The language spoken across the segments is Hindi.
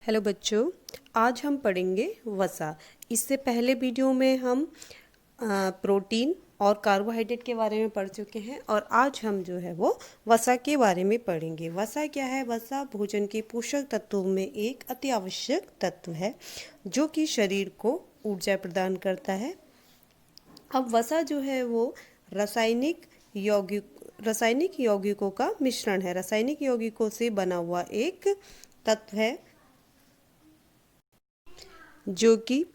हेलो बच्चों, आज हम पढ़ेंगे वसा। इससे पहले वीडियो में हम प्रोटीन और कार्बोहाइड्रेट के बारे में पढ़ चुके हैं और आज हम जो है वो वसा के बारे में पढ़ेंगे। वसा क्या है? वसा भोजन के पोषक तत्वों में एक अति आवश्यक तत्व है जो कि शरीर को ऊर्जा प्रदान करता है। अब वसा जो है वो रासायनिक यौगिकों का मिश्रण है। रासायनिक यौगिकों से बना हुआ एक तत्व है जो कि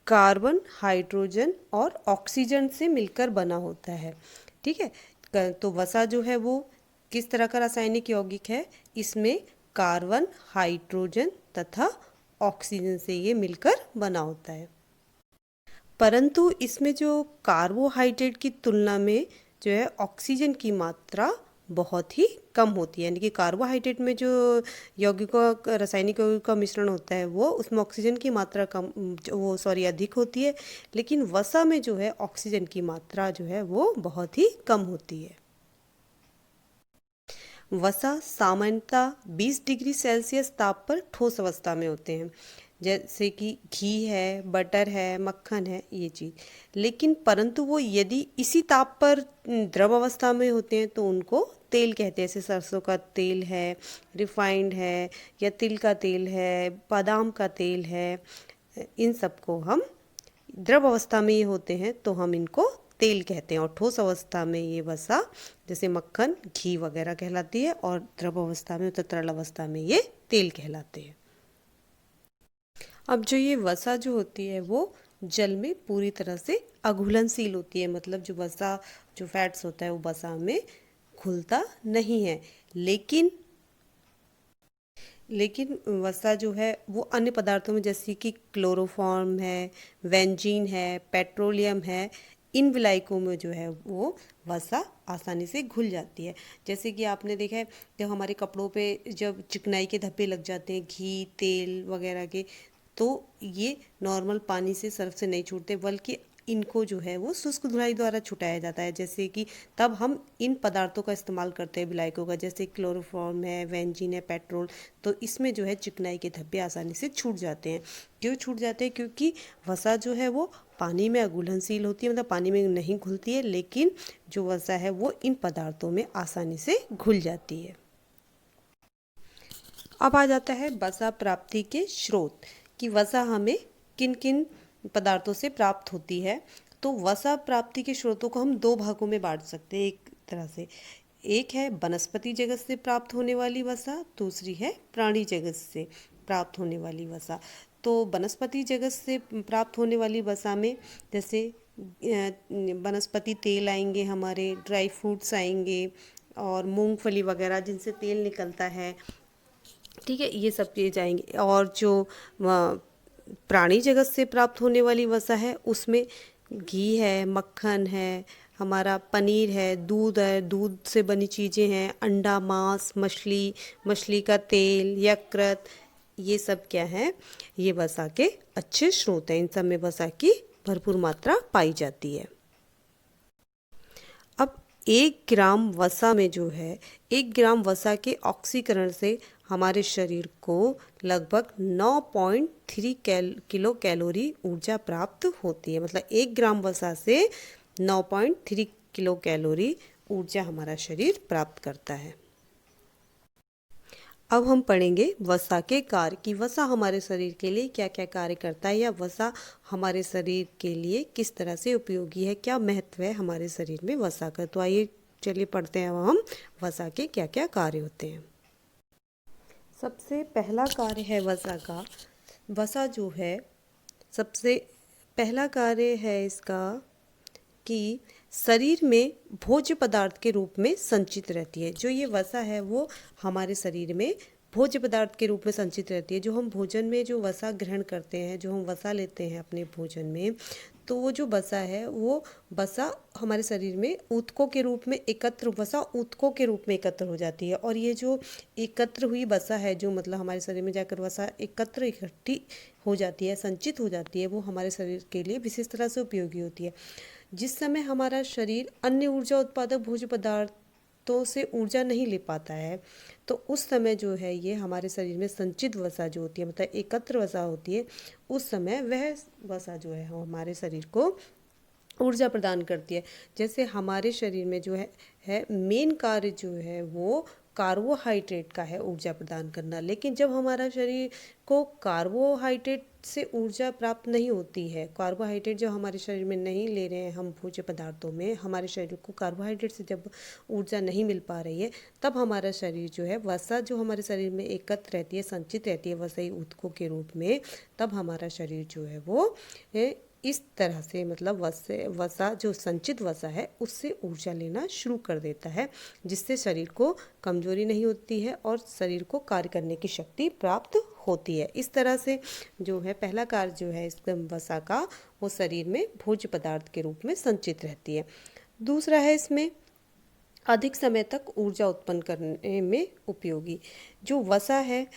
कार्बन, हाइड्रोजन और ऑक्सीजन से मिलकर बना होता है। ठीक है, तो वसा जो है वो किस तरह का रासायनिक यौगिक है? इसमें कार्बन, हाइड्रोजन तथा ऑक्सीजन से ये मिलकर बना होता है। परंतु इसमें जो कार्बोहाइड्रेट की तुलना में जो है ऑक्सीजन की मात्रा बहुत ही कम होती है। यानी कि कार्बोहाइड्रेट में जो यौगिकों रासायनिक यौगिकों का मिश्रण होता है वो उसमें ऑक्सीजन की मात्रा अधिक होती है, लेकिन वसा में जो है ऑक्सीजन की मात्रा जो है वो बहुत ही कम होती है। वसा सामान्यतः 20 डिग्री सेल्सियस ताप पर ठोस अवस्था में होते हैं, जैसे कि घी है, बटर है, मक्खन है, ये चीज़। लेकिन परंतु वो यदि इसी ताप पर द्रव अवस्था में होते हैं तो उनको तेल कहते हैं। जैसे सरसों का तेल है, रिफाइंड है, या तिल का तेल है, बादाम का तेल है, इन सबको हम द्रव अवस्था में ये होते हैं तो हम इनको तेल कहते हैं। और ठोस अवस्था में ये वसा जैसे मक्खन, घी वगैरह कहलाती है, और द्रव अवस्था में, तरल अवस्था में ये तेल कहलाते हैं। अब जो ये वसा जो होती है वो जल में पूरी तरह से अघुलनशील होती है। मतलब जो वसा, जो फैट्स होता है वो वसा में घुलता नहीं है, लेकिन वसा जो है वो अन्य पदार्थों में, जैसे कि क्लोरोफॉर्म है, बेंजीन है, पेट्रोलियम है, इन विलायकों में जो है वो वसा आसानी से घुल जाती है। जैसे कि आपने देखा है जब हमारे कपड़ों पे जब चिकनाई के धब्बे लग जाते हैं घी, तेल वगैरह के, तो ये नॉर्मल पानी से, सर्फ से नहीं छूटते, बल्कि इनको जो है वो शुष्क धुलाई द्वारा छुटाया जाता है। जैसे कि तब हम इन पदार्थों का इस्तेमाल करते हैं विलायकों का, जैसे क्लोरोफॉर्म है, बेंजीन है, पेट्रोल। तो इसमें जो है चिकनाई के धब्बे आसानी से छूट जाते हैं। क्यों छूट जाते हैं? क्योंकि वसा जो है वो पानी में अघुलनशील होती है, मतलब पानी में नहीं घुलती है, लेकिन जो वसा है वो इन पदार्थों में आसानी से घुल जाती है। अब आ जाता है वसा प्राप्ति के स्रोत, कि वसा हमें किन किन पदार्थों से प्राप्त होती है। तो वसा प्राप्ति के स्रोतों को हम दो भागों में बांट सकते हैं एक तरह से। एक है वनस्पति जगत से प्राप्त होने वाली वसा, दूसरी है प्राणी जगत से प्राप्त होने वाली वसा। तो वनस्पति जगत से प्राप्त होने वाली वसा में जैसे वनस्पति तेल आएंगे, हमारे ड्राई फ्रूट्स आएंगे, और मूंगफली वगैरह जिनसे तेल निकलता है। ठीक है, ये सब चीज़ आएंगे। और जो प्राणी जगत से प्राप्त होने वाली वसा है उसमें घी है, मक्खन है, हमारा पनीर है, दूध से बनी चीज़ें हैं, अंडा, मांस, मछली, मछली का तेल, यकृत, ये सब क्या है? ये वसा के अच्छे स्रोत हैं। इन सब में वसा की भरपूर मात्रा पाई जाती है। अब 1 ग्राम वसा में जो है, 1 ग्राम वसा के ऑक्सीकरण से हमारे शरीर को लगभग 9.3 किलो कैलोरी ऊर्जा प्राप्त होती है। मतलब 1 ग्राम वसा से 9.3 किलो कैलोरी ऊर्जा हमारा शरीर प्राप्त करता है। अब हम पढ़ेंगे वसा के कार्य, कि वसा हमारे शरीर के लिए क्या क्या कार्य करता है, या वसा हमारे शरीर के लिए किस तरह से उपयोगी है, क्या महत्व है हमारे शरीर में वसा का। तो आइए चलिए पढ़ते हैं अब हम वसा के क्या क्या कार्य होते हैं। सबसे पहला कार्य है वसा का। वसा जो है, सबसे पहला कार्य है इसका कि शरीर में भोज्य पदार्थ के रूप में संचित रहती है। जो ये वसा है वो हमारे शरीर में भोज्य पदार्थ के रूप में संचित रहती है। जो हम भोजन में जो वसा ग्रहण करते हैं, जो हम वसा लेते हैं अपने भोजन में, तो वो जो वसा है वो वसा हमारे शरीर में ऊतकों के रूप में एकत्र, वसा ऊतकों के रूप में एकत्र हो जाती है। और ये जो एकत्र हुई वसा है, जो मतलब हमारे शरीर में जाकर वसा इकट्ठी हो जाती है, संचित हो जाती है, वो हमारे शरीर के लिए विशेष तरह से उपयोगी होती है। जिस समय हमारा शरीर अन्य ऊर्जा उत्पादक भोज्य पदार्थ पदार्थों से ऊर्जा नहीं ले पाता है, तो उस समय जो है ये हमारे शरीर में संचित वसा जो होती है, मतलब एकत्र वसा होती है, उस समय वह वसा जो है हमारे शरीर को ऊर्जा प्रदान करती है। जैसे हमारे शरीर में जो है मेन कार्य जो है वो कार्बोहाइड्रेट का है ऊर्जा प्रदान करना, लेकिन जब हमारा शरीर को कार्बोहाइड्रेट से ऊर्जा प्राप्त नहीं होती है, कार्बोहाइड्रेट जो हमारे शरीर में नहीं ले रहे हैं हम भोज्य पदार्थों में, हमारे शरीर को कार्बोहाइड्रेट से जब ऊर्जा नहीं मिल पा रही है, तब हमारा शरीर जो है वसा जो हमारे शरीर में एकत्र रहती है, संचित रहती है वसई ऊतकों के रूप में, तब हमारा शरीर जो है वो इस तरह से मतलब वसा जो संचित वसा है उससे ऊर्जा लेना शुरू कर देता है, जिससे शरीर को कमजोरी नहीं होती है और शरीर को कार्य करने की शक्ति प्राप्त होती है। इस तरह से जो है पहला कार्य जो है इस वसा का वो शरीर में भोज्य पदार्थ के रूप में संचित रहती है। दूसरा है इसमें अधिक समय तक ऊर्जा उत्पन्न करने में उपयोगी। जो वसा है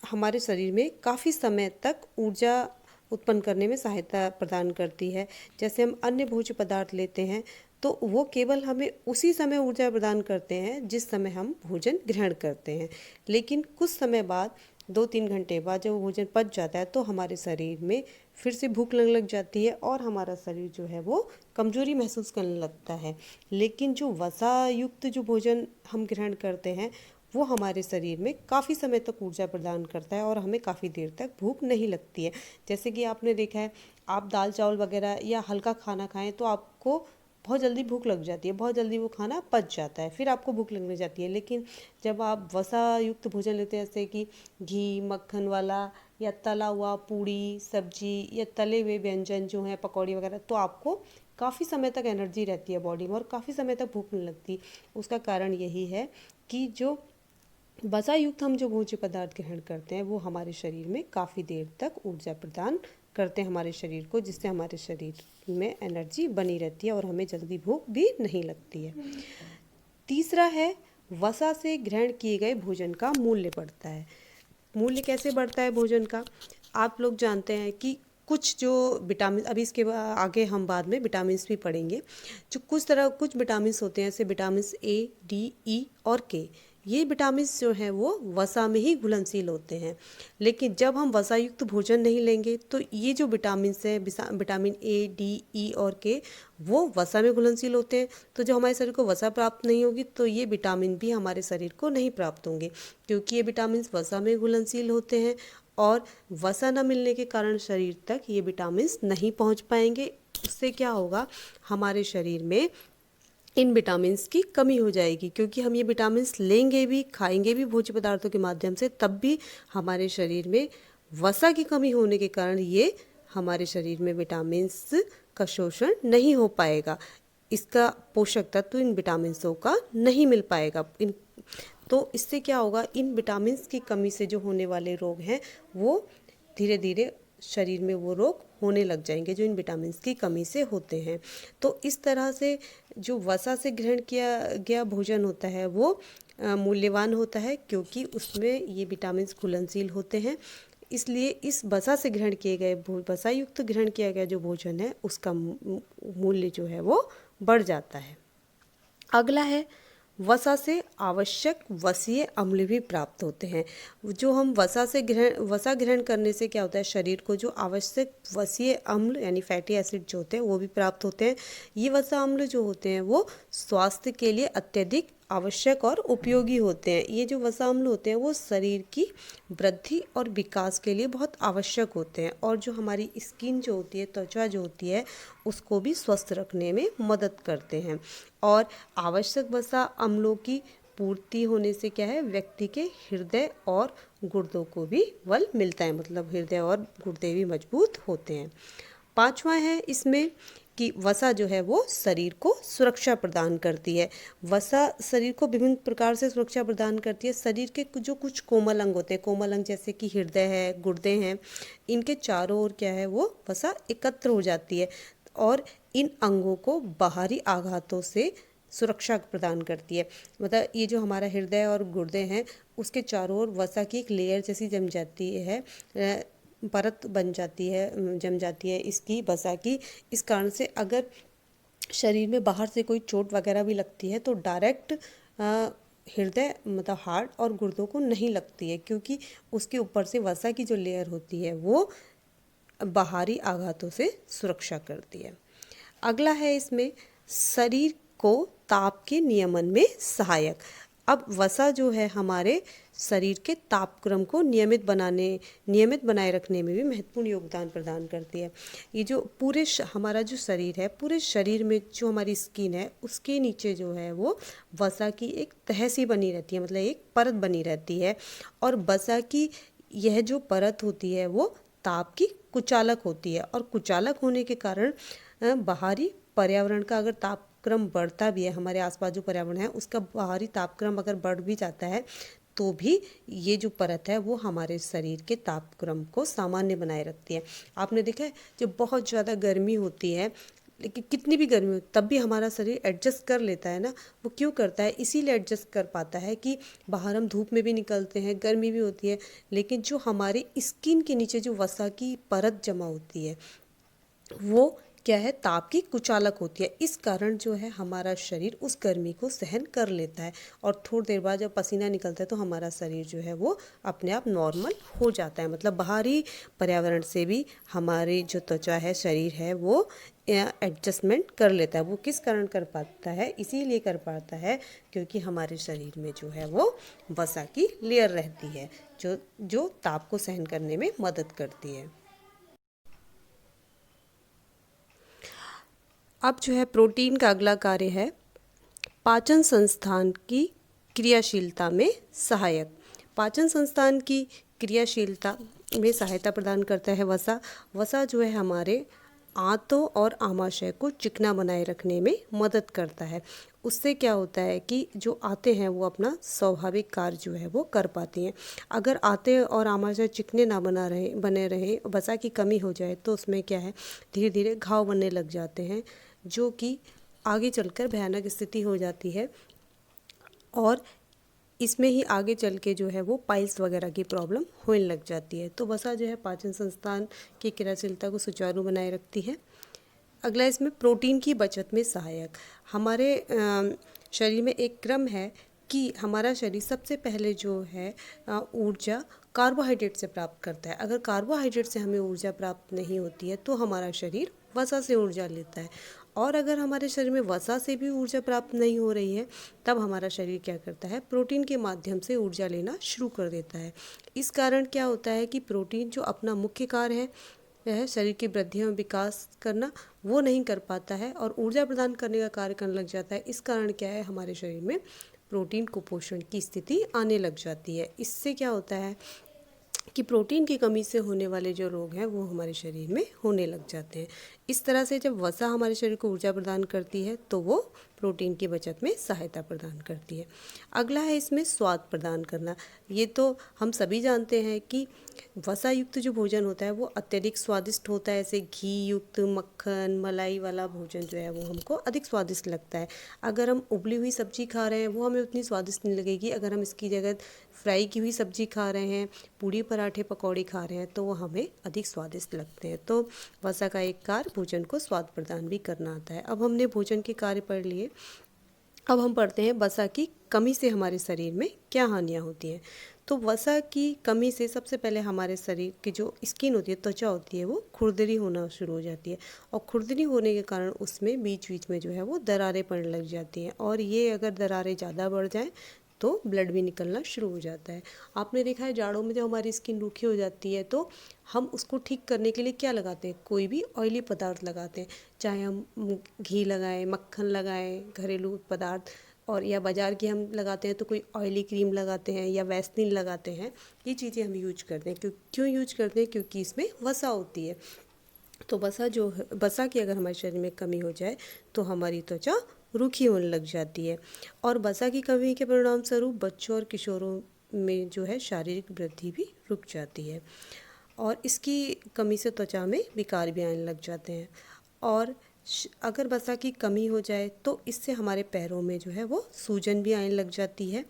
हमारे शरीर में काफ़ी समय तक ऊर्जा उत्पन्न करने में सहायता प्रदान करती है। जैसे हम अन्य भोज्य पदार्थ लेते हैं तो वो केवल हमें उसी समय ऊर्जा प्रदान करते हैं जिस समय हम भोजन ग्रहण करते हैं, लेकिन कुछ समय बाद 2-3 घंटे बाद जब भोजन पच जाता है तो हमारे शरीर में फिर से भूख लगने लग जाती है और हमारा शरीर जो है वो कमजोरी महसूस करने लगता है। लेकिन जो वसा युक्त जो भोजन हम ग्रहण करते हैं वो हमारे शरीर में काफ़ी समय तक ऊर्जा प्रदान करता है और हमें काफ़ी देर तक भूख नहीं लगती है। जैसे कि आपने देखा है, आप दाल चावल वगैरह या हल्का खाना खाएं तो आपको बहुत जल्दी भूख लग जाती है, बहुत जल्दी वो खाना पच जाता है, फिर आपको भूख लगने जाती है। लेकिन जब आप वसा युक्त भोजन लेते हैं, जैसे कि घी मक्खन वाला या तला हुआ पूड़ी सब्जी या तले हुए व्यंजन जो हैं पकौड़ी वगैरह, तो आपको काफ़ी समय तक एनर्जी रहती है बॉडी में और काफ़ी समय तक भूख नहीं लगती। उसका कारण यही है कि जो वसा युक्त हम जो भोज्य पदार्थ ग्रहण करते हैं वो हमारे शरीर में काफ़ी देर तक ऊर्जा प्रदान करते हैं हमारे शरीर को, जिससे हमारे शरीर में एनर्जी बनी रहती है और हमें जल्दी भूख भी नहीं लगती है। तीसरा है वसा से ग्रहण किए गए भोजन का मूल्य बढ़ता है। मूल्य कैसे बढ़ता है भोजन का? आप लोग जानते हैं कि कुछ जो विटामिन, अभी इसके आगे हम बाद में विटामिन भी पढ़ेंगे, जो कुछ विटामिन होते हैं, जैसे विटामिन ए डी ई और के, ये विटामिन जो हैं वो वसा में ही घुलनशील होते हैं। लेकिन जब हम वसा युक्त भोजन नहीं लेंगे तो ये जो विटामिन हैं, विटामिन ए डी ई और के, वो वसा में घुलनशील होते हैं। तो जब हमारे शरीर को वसा प्राप्त नहीं होगी तो ये विटामिन भी हमारे शरीर को नहीं प्राप्त होंगे, क्योंकि ये विटामिन वसा में घुलनशील होते हैं और वसा न मिलने के कारण शरीर तक ये विटामिन नहीं पहुंच पाएंगे। उससे क्या होगा, हमारे शरीर में इन विटामिन्स की कमी हो जाएगी, क्योंकि हम ये विटामिन्स लेंगे भी खाएंगे भी भोज्य पदार्थों के माध्यम से, तब भी हमारे शरीर में वसा की कमी होने के कारण ये हमारे शरीर में विटामिन्स का शोषण नहीं हो पाएगा, इसका पोषक तत्व इन विटामिन्सों का नहीं मिल पाएगा। तो इससे क्या होगा, इन विटामिन्स की कमी से जो होने वाले रोग हैं वो धीरे धीरे शरीर में वो रोग होने लग जाएंगे जो इन विटामिन्स की कमी से होते हैं। तो इस तरह से जो वसा से ग्रहण किया गया भोजन होता है वो मूल्यवान होता है, क्योंकि उसमें ये विटामिन्स घुलनशील होते हैं। इसलिए इस वसा से ग्रहण किए गए वसा युक्त ग्रहण किया गया जो भोजन है उसका मूल्य जो है वो बढ़ जाता है। अगला है, वसा से आवश्यक वसीय अम्ल भी प्राप्त होते हैं। जो हम वसा ग्रहण करने से क्या होता है, शरीर को जो आवश्यक वसीय अम्ल यानी फैटी एसिड जो होते हैं वो भी प्राप्त होते हैं। ये वसा अम्ल जो होते हैं वो स्वास्थ्य के लिए अत्यधिक आवश्यक और उपयोगी होते हैं। ये जो वसा अम्ल होते हैं वो शरीर की वृद्धि और विकास के लिए बहुत आवश्यक होते हैं और जो हमारी स्किन जो होती है, त्वचा जो होती है, उसको भी स्वस्थ रखने में मदद करते हैं। और आवश्यक वसा अम्लों की पूर्ति होने से क्या है, व्यक्ति के हृदय और गुर्दों को भी बल मिलता है, मतलब हृदय और गुर्दे भी मजबूत होते हैं। पांचवा है इसमें कि वसा जो है वो शरीर को सुरक्षा प्रदान करती है। वसा शरीर को विभिन्न प्रकार से सुरक्षा प्रदान करती है। शरीर के जो कुछ कोमल अंग होते हैं, कोमल अंग जैसे कि हृदय है, गुर्दे हैं, इनके चारों ओर क्या है वो वसा एकत्र हो जाती है और इन अंगों को बाहरी आघातों से सुरक्षा प्रदान करती है। मतलब ये जो हमारा हृदय और गुर्दे हैं उसके चारों ओर वसा की एक लेयर जैसी जम जाती है, परत बन जाती है, जम जाती है इसकी वसा की। इस कारण से अगर शरीर में बाहर से कोई चोट वगैरह भी लगती है तो डायरेक्ट हृदय मतलब हार्ट और गुर्दों को नहीं लगती है, क्योंकि उसके ऊपर से वसा की जो लेयर होती है वो बाहरी आघातों से सुरक्षा करती है। अगला है इसमें शरीर को ताप के नियमन में सहायक। अब वसा जो है हमारे शरीर के तापक्रम को नियमित बनाए रखने में भी महत्वपूर्ण योगदान प्रदान करती है। ये जो हमारा जो शरीर है, पूरे शरीर में जो हमारी स्किन है उसके नीचे जो है वो वसा की एक तह सी बनी रहती है, मतलब एक परत बनी रहती है। और वसा की यह जो परत होती है वो ताप की कुचालक होती है, और कुचालक होने के कारण बाहरी पर्यावरण का अगर तापक्रम बढ़ता भी है, हमारे आसपास जो पर्यावरण है उसका बाहरी तापक्रम अगर बढ़ भी जाता है तो भी ये जो परत है वो हमारे शरीर के तापक्रम को सामान्य बनाए रखती है। आपने देखा है जब बहुत ज़्यादा गर्मी होती है, लेकिन कितनी भी गर्मी हो तब भी हमारा शरीर एडजस्ट कर लेता है ना। वो क्यों करता है? इसीलिए एडजस्ट कर पाता है कि बाहर हम धूप में भी निकलते हैं, गर्मी भी होती है, लेकिन जो हमारे स्किन के नीचे जो वसा की परत जमा होती है वो क्या है, ताप की कुचालक होती है। इस कारण जो है हमारा शरीर उस गर्मी को सहन कर लेता है, और थोड़ी देर बाद जब पसीना निकलता है तो हमारा शरीर जो है वो अपने आप नॉर्मल हो जाता है। मतलब बाहरी पर्यावरण से भी हमारी जो त्वचा है, शरीर है, वो एडजस्टमेंट कर लेता है। वो किस कारण कर पाता है? इसीलिए कर पाता है क्योंकि हमारे शरीर में जो है वो वसा की लेयर रहती है जो जो ताप को सहन करने में मदद करती है। अब जो है प्रोटीन का अगला कार्य है पाचन संस्थान की क्रियाशीलता में सहायक। पाचन संस्थान की क्रियाशीलता में सहायता प्रदान करता है वसा। वसा जो है हमारे आंतों और आमाशय को चिकना बनाए रखने में मदद करता है। उससे क्या होता है कि जो आते हैं वो अपना स्वाभाविक कार्य जो है वो कर पाती हैं। अगर आते और आमाशय चिकने ना बने रहे, वसा की कमी हो जाए तो उसमें क्या है, धीरे धीरे घाव बनने लग जाते हैं, जो कि आगे चलकर भयानक स्थिति हो जाती है। और इसमें ही आगे चल के जो है वो पाइल्स वगैरह की प्रॉब्लम होने लग जाती है। तो वसा जो है पाचन संस्थान की क्रियाशीलता को सुचारू बनाए रखती है। अगला इसमें प्रोटीन की बचत में सहायक। हमारे शरीर में एक क्रम है कि हमारा शरीर सबसे पहले जो है ऊर्जा कार्बोहाइड्रेट से प्राप्त करता है। अगर कार्बोहाइड्रेट से हमें ऊर्जा प्राप्त नहीं होती है तो हमारा शरीर वसा से ऊर्जा लेता है, और अगर हमारे शरीर में वसा से भी ऊर्जा प्राप्त नहीं हो रही है तब हमारा शरीर क्या करता है, प्रोटीन के माध्यम से ऊर्जा लेना शुरू कर देता है। इस कारण क्या होता है कि प्रोटीन जो अपना मुख्य कार्य है वह शरीर की वृद्धि एवं विकास करना, वो नहीं कर पाता है और ऊर्जा प्रदान करने का कार्य करने लग जाता है। इस कारण क्या है, हमारे शरीर में प्रोटीन कुपोषण की स्थिति आने लग जाती है। इससे क्या होता है कि प्रोटीन की कमी से होने वाले जो रोग हैं वो हमारे शरीर में होने लग जाते हैं। इस तरह से जब वसा हमारे शरीर को ऊर्जा प्रदान करती है तो वो प्रोटीन की बचत में सहायता प्रदान करती है। अगला है इसमें स्वाद प्रदान करना। ये तो हम सभी जानते हैं कि वसा युक्त जो भोजन होता है वो अत्यधिक स्वादिष्ट होता है। ऐसे घी युक्त, मक्खन, मलाई वाला भोजन जो है वो हमको अधिक स्वादिष्ट लगता है। अगर हम उबली हुई सब्जी खा रहे हैं वो हमें उतनी स्वादिष्ट नहीं लगेगी। अगर हम इसकी जगह फ्राई की हुई सब्जी खा रहे हैं, पूड़ी पराठे पकौड़ी खा रहे हैं, तो वो हमें अधिक स्वादिष्ट लगते हैं। तो वसा का एक कार्य भोजन को स्वाद प्रदान भी करना आता है। अब हमने भोजन के कार्य पढ़ लिए, अब हम पढ़ते हैं वसा की कमी से हमारे शरीर में क्या हानियाँ होती हैं। तो वसा की कमी से सबसे पहले हमारे शरीर की जो स्किन होती है, त्वचा होती है, वो खुरदरी होना शुरू हो जाती है, और खुरदरी होने के कारण उसमें बीच बीच में जो है वो दरारें पड़ने लग जाती हैं, और ये अगर दरारें ज़्यादा बढ़ जाएं तो ब्लड भी निकलना शुरू हो जाता है। आपने देखा है जाड़ों में जब हमारी स्किन रूखी हो जाती है तो हम उसको ठीक करने के लिए क्या लगाते हैं, कोई भी ऑयली पदार्थ लगाते हैं, चाहे हम घी लगाएं, मक्खन लगाएं, घरेलू पदार्थ, और या बाज़ार की हम लगाते हैं तो कोई ऑयली क्रीम लगाते हैं या वैसलीन लगाते हैं। ये चीज़ें हम यूज करते हैं। क्यों यूज करते हैं? क्योंकि इसमें वसा होती है। तो वसा की अगर हमारे शरीर में कमी हो जाए तो हमारी त्वचा रूखी होने लग जाती है, और वसा की कमी के परिणाम स्वरूप बच्चों और किशोरों में जो है शारीरिक वृद्धि भी रुक जाती है, और इसकी कमी से त्वचा में विकार भी आने लग जाते हैं। और अगर वसा की कमी हो जाए तो इससे हमारे पैरों में जो है वो सूजन भी आने लग जाती है,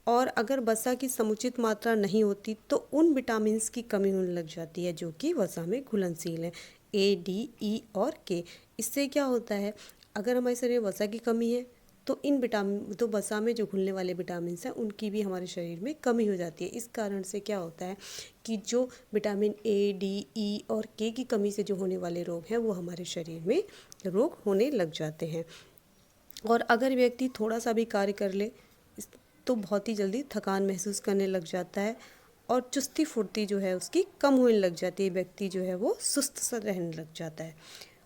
और अगर वसा की समुचित मात्रा नहीं होती तो उन विटामिन्स की कमी होने लग जाती है जो कि वसा में घुलनशील है, A, D, E और K। इससे क्या होता है, अगर हमारे शरीर में वसा की कमी है तो इन विटामिन तो वसा में जो घुलने वाले विटामिन हैं उनकी भी हमारे शरीर में कमी हो जाती है। इस कारण से क्या होता है कि जो विटामिन ए, डी, ई और के की कमी से जो होने वाले रोग हैं वो हमारे शरीर में रोग होने लग जाते हैं। और अगर व्यक्ति थोड़ा सा भी कार्य कर ले तो बहुत ही जल्दी थकान महसूस करने लग जाता है और चुस्ती फुर्ती जो है उसकी कम होने लग जाती है। व्यक्ति जो है वो सुस्त सा रहने लग जाता है।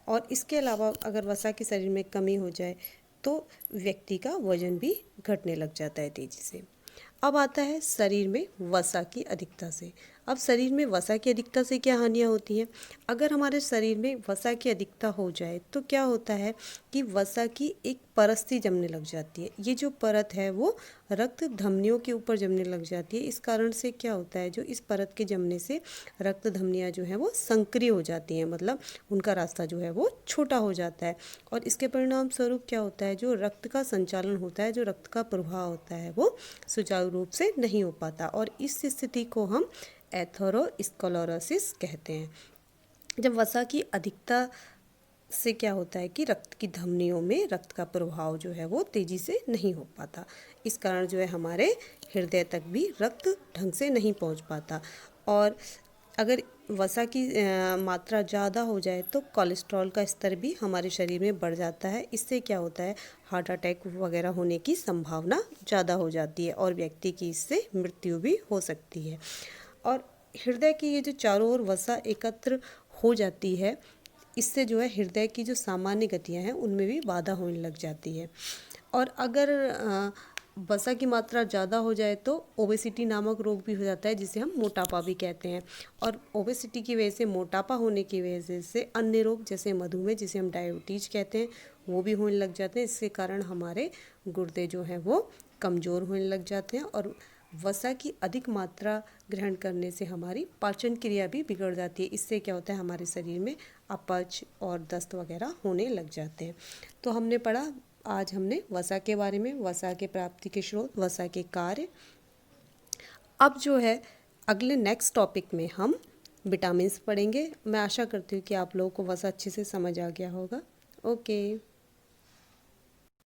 और इसके अलावा अगर वसा की शरीर में कमी हो जाए तो व्यक्ति का वजन भी घटने लग जाता है तेजी से। अब आता है शरीर में वसा की अधिकता से। अब शरीर में वसा की अधिकता से क्या हानियाँ होती हैं? अगर हमारे शरीर में वसा की अधिकता हो जाए तो क्या होता है कि वसा की एक परत सी जमने लग जाती है। ये जो परत है वो रक्त धमनियों के ऊपर जमने लग जाती है। इस कारण से क्या होता है, जो इस परत के जमने से रक्त धमनियाँ जो हैं वो संकरी हो जाती हैं, मतलब उनका रास्ता जो है वो छोटा हो जाता है। और इसके परिणाम स्वरूप क्या होता है, जो रक्त का संचालन होता है, जो रक्त का प्रवाह होता है वो सुचारू रूप से नहीं हो पाता और इस स्थिति को हम एथेरोस्क्लेरोसिस कहते हैं। जब वसा की अधिकता से क्या होता है कि रक्त की धमनियों में रक्त का प्रवाह जो है वो तेज़ी से नहीं हो पाता। इस कारण जो है हमारे हृदय तक भी रक्त ढंग से नहीं पहुंच पाता। और अगर वसा की मात्रा ज़्यादा हो जाए तो कोलेस्ट्रॉल का स्तर भी हमारे शरीर में बढ़ जाता है। इससे क्या होता है, हार्ट अटैक वगैरह होने की संभावना ज़्यादा हो जाती है और व्यक्ति की इससे मृत्यु भी हो सकती है। और हृदय की ये जो चारों ओर वसा एकत्र हो जाती है, इससे जो है हृदय की जो सामान्य गतियाँ हैं उनमें भी बाधा होने लग जाती है। और अगर वसा की मात्रा ज़्यादा हो जाए तो ओबेसिटी नामक रोग भी हो जाता है, जिसे हम मोटापा भी कहते हैं। और ओबेसिटी की वजह से, मोटापा होने की वजह से अन्य रोग जैसे मधुमेह, जिसे हम डायबिटीज कहते हैं, वो भी होने लग जाते हैं। इसके कारण हमारे गुर्दे जो हैं वो कमज़ोर होने लग जाते हैं। और वसा की अधिक मात्रा ग्रहण करने से हमारी पाचन क्रिया भी बिगड़ जाती है। इससे क्या होता है, हमारे शरीर में अपच और दस्त वगैरह होने लग जाते हैं। तो हमने पढ़ा, आज हमने वसा के बारे में, वसा के प्राप्ति के स्रोत, वसा के कार्य। अब जो है अगले नेक्स्ट टॉपिक में हम विटामिन्स पढ़ेंगे। मैं आशा करती हूँ कि आप लोगों को वसा अच्छे से समझ आ गया होगा। ओके।